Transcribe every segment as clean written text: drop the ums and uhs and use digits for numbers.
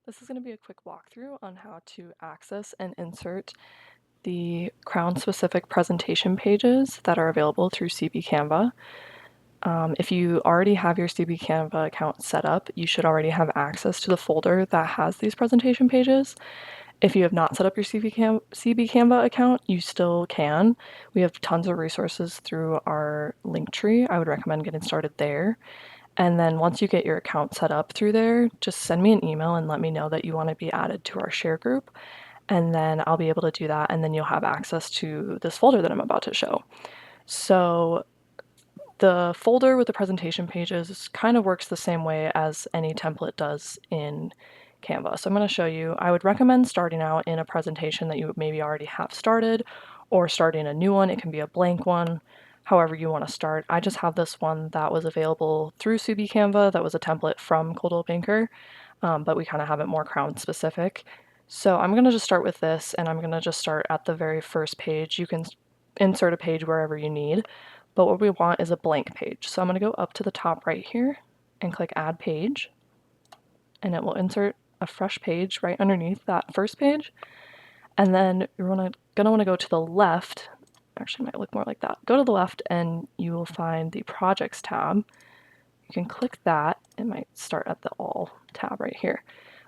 This is going to be a quick walkthrough on how to access and insert the Crown-specific presentation pages that are available through CB Canva. If you already have your CB Canva account set up, you should already have access to the folder that has these presentation pages. If you have not set up your CB Canva account, you still can. We have tons of resources through our Linktree. I would recommend getting started there. And then once you get your account set up through there, just send me an email and let me know that you want to be added to our share group. And then I'll be able to do that. And then you'll have access to this folder that I'm about to show. So the folder with the presentation pages kind of works the same way as any template does in Canva. So I'm going to show you. I would recommend starting out in a presentation that you maybe already have started, or starting a new one. It can be a blank one, however you want to start. I just have this one that was available through CB Canva that was a template from Coldwell Banker, but we kind of have it more Crown specific. So I'm going to just start with this, and I'm going to just start at the very first page. You can insert a page wherever you need, but what we want is a blank page. So I'm going to go up to the top right here and click Add Page, and it will insert a fresh page right underneath that first page. And then you're gonna want to go to the left. Actually, it might look more like that. Go to the left and you will find the Projects tab. You can click that. It might start at the All tab right here.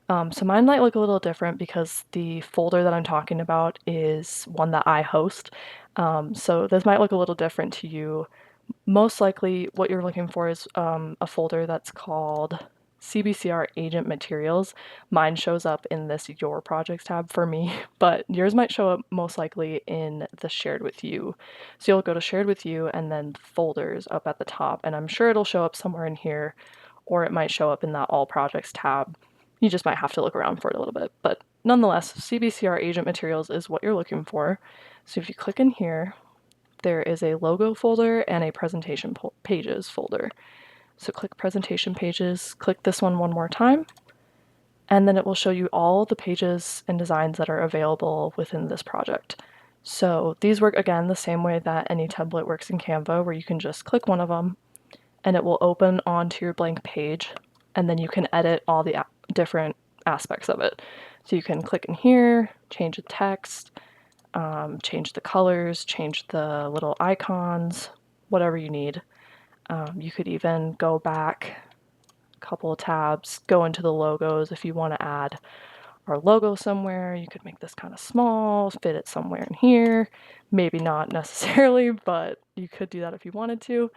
So mine might look a little different because the folder that I'm talking about is one that I host. So this might look a little different to you. Most likely what you're looking for is a folder that's called CBCR Agent Materials. Mine shows up in this Your Projects tab for me, but yours might show up most likely in the Shared With You. So you'll go to Shared With You and then Folders up at the top, and I'm sure it'll show up somewhere in here, or it might show up in that All Projects tab. You just might have to look around for it a little bit, but nonetheless, CBCR Agent Materials is what you're looking for. So if you click in here, there is a logo folder and a presentation pages folder. So click presentation pages, click this one more time, and then it will show you all the pages and designs that are available within this project. So these work again the same way that any template works in Canva, where you can just click one of them and it will open onto your blank page, and then you can edit all the different aspects of it. So you can click in here, change the text, change the colors, change the little icons, whatever you need. You could even go back a couple of tabs, go into the logos if you want to add our logo somewhere. You could make this kind of small, fit it somewhere in here. Maybe not necessarily, but you could do that if you wanted to.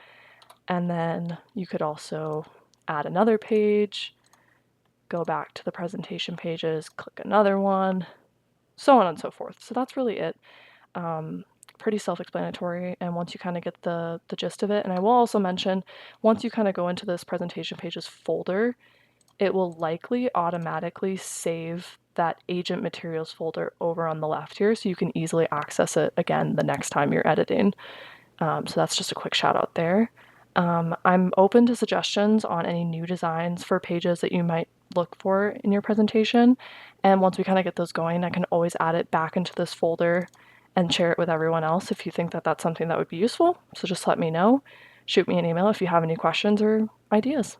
And then you could also add another page, go back to the presentation pages, click another one, so on and so forth. So that's really it. Pretty self-explanatory, and once you kind of get the gist of it, and I will also mention, once you kind of go into this presentation pages folder, it will likely automatically save that agent materials folder over on the left here, so you can easily access it again the next time you're editing. So that's just a quick shout out there. I'm open to suggestions on any new designs for pages that you might look for in your presentation. And once we kind of get those going, I can always add it back into this folder and share it with everyone else if you think that that's something that would be useful. So just let me know. Shoot me an email if you have any questions or ideas.